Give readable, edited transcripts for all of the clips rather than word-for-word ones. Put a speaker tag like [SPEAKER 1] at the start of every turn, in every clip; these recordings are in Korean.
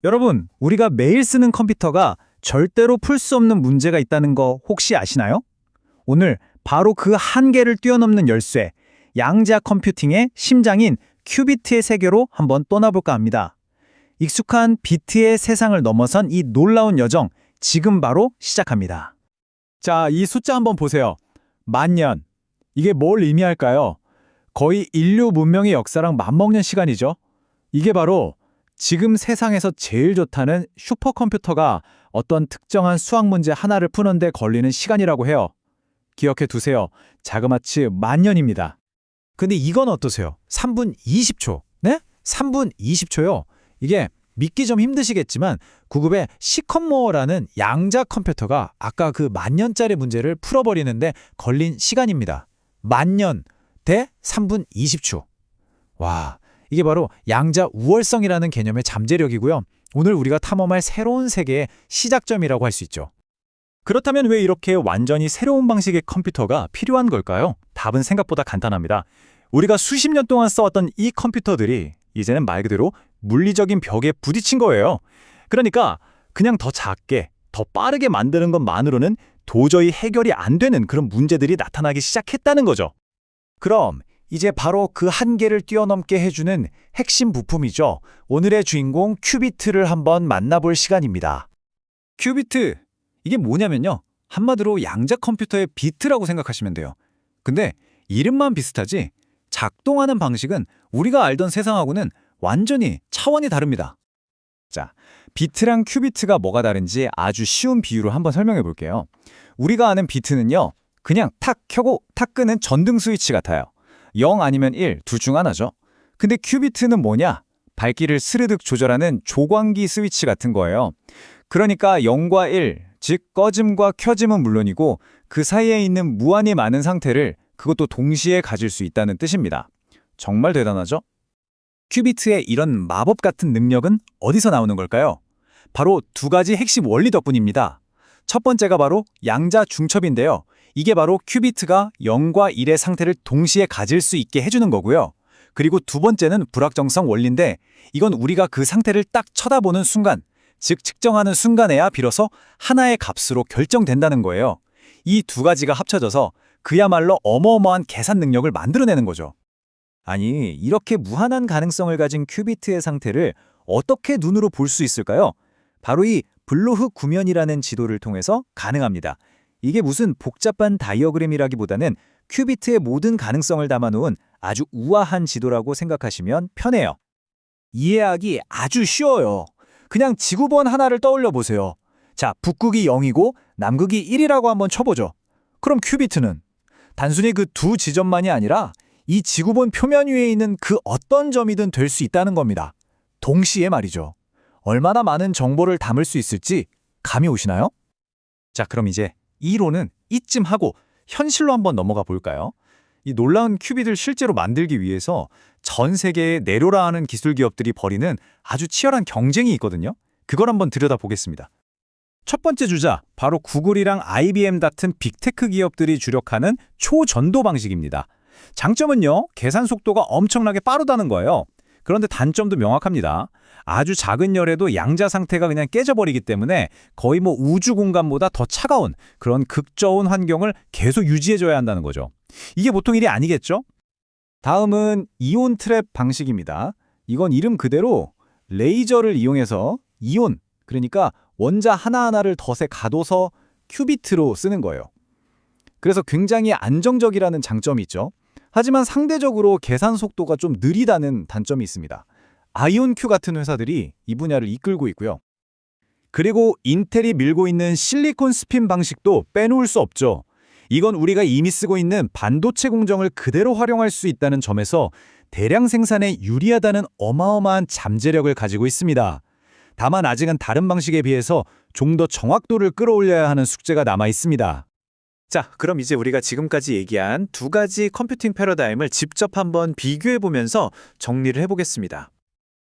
[SPEAKER 1] 여러분, 우리가 매일 쓰는 컴퓨터가 절대로 풀 수 없는 문제가 있다는 거 혹시 아시나요? 오늘 바로 그 한계를 뛰어넘는 열쇠, 양자 컴퓨팅의 심장인 큐비트의 세계로 한번 떠나볼까 합니다. 익숙한 비트의 세상을 넘어선 이 놀라운 여정, 지금 바로 시작합니다.
[SPEAKER 2] 자, 이 숫자 한번 보세요. 10,000년. 이게 뭘 의미할까요? 거의 인류 문명의 역사랑 맞먹는 시간이죠. 이게 바로 지금 세상에서 제일 좋다는 슈퍼컴퓨터가 어떤 특정한 수학 문제 하나를 푸는데 걸리는 시간이라고 해요. 기억해 두세요. 자그마치 10,000년입니다. 근데 이건 어떠세요? 3분 20초. 네? 3분 20초요. 이게 믿기 좀 힘드시겠지만 9급의 시컴모어라는 양자 컴퓨터가 아까 그 10,000년짜리 문제를 풀어버리는데 걸린 시간입니다. 10,000년 대 3분 20초. 와, 이게 바로 양자 우월성이라는 개념의 잠재력이고요. 오늘 우리가 탐험할 새로운 세계의 시작점이라고 할 수 있죠.
[SPEAKER 1] 그렇다면 왜 이렇게 완전히 새로운 방식의 컴퓨터가 필요한 걸까요? 답은 생각보다 간단합니다. 우리가 수십 년 동안 써왔던 이 컴퓨터들이 이제는 말 그대로 물리적인 벽에 부딪힌 거예요. 그러니까 그냥 더 작게, 더 빠르게 만드는 것만으로는 도저히 해결이 안 되는 그런 문제들이 나타나기 시작했다는 거죠.
[SPEAKER 2] 그럼 이제 바로 그 한계를 뛰어넘게 해주는 핵심 부품이죠. 오늘의 주인공 큐비트를 한번 만나볼 시간입니다.
[SPEAKER 1] 큐비트, 이게 뭐냐면요. 한마디로 양자 컴퓨터의 비트라고 생각하시면 돼요. 근데 이름만 비슷하지 작동하는 방식은 우리가 알던 세상하고는 완전히 차원이 다릅니다.
[SPEAKER 2] 자, 비트랑 큐비트가 뭐가 다른지 아주 쉬운 비유로 한번 설명해 볼게요. 우리가 아는 비트는요, 그냥 탁 켜고 탁 끄는 전등 스위치 같아요. 0 아니면 1, 둘 중 하나죠. 근데 큐비트는 뭐냐? 밝기를 스르륵 조절하는 조광기 스위치 같은 거예요. 그러니까 0과 1, 즉 꺼짐과 켜짐은 물론이고 그 사이에 있는 무한히 많은 상태를 그것도 동시에 가질 수 있다는 뜻입니다. 정말 대단하죠?
[SPEAKER 1] 큐비트의 이런 마법 같은 능력은 어디서 나오는 걸까요? 바로 두 가지 핵심 원리 덕분입니다. 첫 번째가 바로 양자 중첩인데요. 이게 바로 큐비트가 0과 1의 상태를 동시에 가질 수 있게 해주는 거고요. 그리고 두 번째는 불확정성 원리인데 이건 우리가 그 상태를 딱 쳐다보는 순간, 즉 측정하는 순간에야 비로소 하나의 값으로 결정된다는 거예요. 이 두 가지가 합쳐져서 그야말로 어마어마한 계산 능력을 만들어내는 거죠.
[SPEAKER 2] 아니, 이렇게 무한한 가능성을 가진 큐비트의 상태를 어떻게 눈으로 볼 수 있을까요? 바로 이 블로흐 구면이라는 지도를 통해서 가능합니다. 이게 무슨 복잡한 다이어그램이라기보다는 큐비트의 모든 가능성을 담아놓은 아주 우아한 지도라고 생각하시면 편해요. 이해하기 아주 쉬워요. 그냥 지구본 하나를 떠올려 보세요. 자, 북극이 0이고 남극이 1이라고 한번 쳐보죠. 그럼 큐비트는 단순히 그 두 지점만이 아니라 이 지구본 표면 위에 있는 그 어떤 점이든 될 수 있다는 겁니다. 동시에 말이죠. 얼마나 많은 정보를 담을 수 있을지 감이 오시나요? 자, 그럼 이제 이론은 이쯤 하고 현실로 한번 넘어가 볼까요? 이 놀라운 큐빗을 실제로 만들기 위해서 전 세계에 내로라 하는 기술 기업들이 벌이는 아주 치열한 경쟁이 있거든요. 그걸 한번 들여다보겠습니다. 첫 번째 주자, 바로 구글이랑 IBM 같은 빅테크 기업들이 주력하는 초전도 방식입니다. 장점은요, 계산 속도가 엄청나게 빠르다는 거예요. 그런데 단점도 명확합니다. 아주 작은 열에도 양자 상태가 그냥 깨져버리기 때문에 거의 우주 공간보다 더 차가운 그런 극저온 환경을 계속 유지해줘야 한다는 거죠. 이게 보통 일이 아니겠죠? 다음은 이온 트랩 방식입니다. 이건 이름 그대로 레이저를 이용해서 이온, 그러니까 원자 하나하나를 덫에 가둬서 큐비트로 쓰는 거예요. 그래서 굉장히 안정적이라는 장점이 있죠. 하지만 상대적으로 계산 속도가 좀 느리다는 단점이 있습니다. 아이온큐 같은 회사들이 이 분야를 이끌고 있고요. 그리고 인텔이 밀고 있는 실리콘 스핀 방식도 빼놓을 수 없죠. 이건 우리가 이미 쓰고 있는 반도체 공정을 그대로 활용할 수 있다는 점에서 대량 생산에 유리하다는 어마어마한 잠재력을 가지고 있습니다. 다만 아직은 다른 방식에 비해서 좀 더 정확도를 끌어올려야 하는 숙제가 남아 있습니다. 자, 그럼 이제 우리가 지금까지 얘기한 두 가지 컴퓨팅 패러다임을 직접 한번 비교해보면서 정리를 해보겠습니다.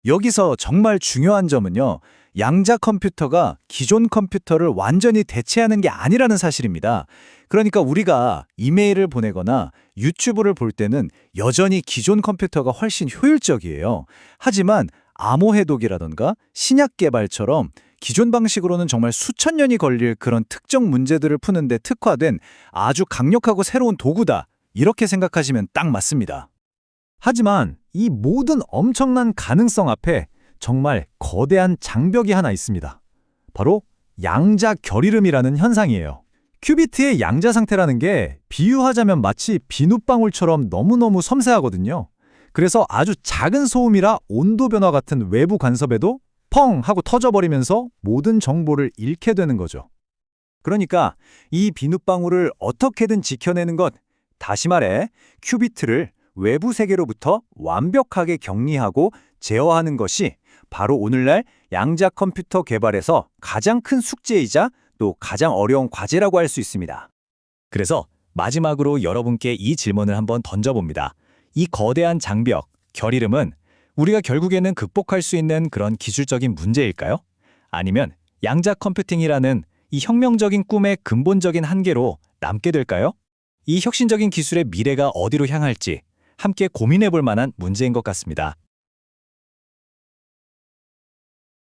[SPEAKER 2] 여기서 정말 중요한 점은요, 양자 컴퓨터가 기존 컴퓨터를 완전히 대체하는 게 아니라는 사실입니다. 그러니까 우리가 이메일을 보내거나 유튜브를 볼 때는 여전히 기존 컴퓨터가 훨씬 효율적이에요. 하지만 암호 해독이라던가 신약 개발처럼 기존 방식으로는 정말 수천 년이 걸릴 그런 특정 문제들을 푸는데 특화된 아주 강력하고 새로운 도구다. 이렇게 생각하시면 딱 맞습니다. 하지만 이 모든 엄청난 가능성 앞에 정말 거대한 장벽이 하나 있습니다. 바로 양자 결이름이라는 현상이에요. 큐비트의 양자 상태라는 게 비유하자면 마치 비눗방울처럼 너무너무 섬세하거든요. 그래서 아주 작은 소음이라 온도 변화 같은 외부 간섭에도 펑 하고 터져버리면서 모든 정보를 잃게 되는 거죠. 그러니까 이 비눗방울을 어떻게든 지켜내는 것, 다시 말해 큐비트를 외부 세계로부터 완벽하게 격리하고 제어하는 것이 바로 오늘날 양자 컴퓨터 개발에서 가장 큰 숙제이자 또 가장 어려운 과제라고 할 수 있습니다. 그래서 마지막으로 여러분께 이 질문을 한번 던져봅니다. 이 거대한 장벽, 결이름은 우리가 결국에는 극복할 수 있는 그런 기술적인 문제일까요? 아니면 양자 컴퓨팅이라는 이 혁명적인 꿈의 근본적인 한계로 남게 될까요? 이 혁신적인 기술의 미래가 어디로 향할지 함께 고민해 볼 만한 문제인 것 같습니다.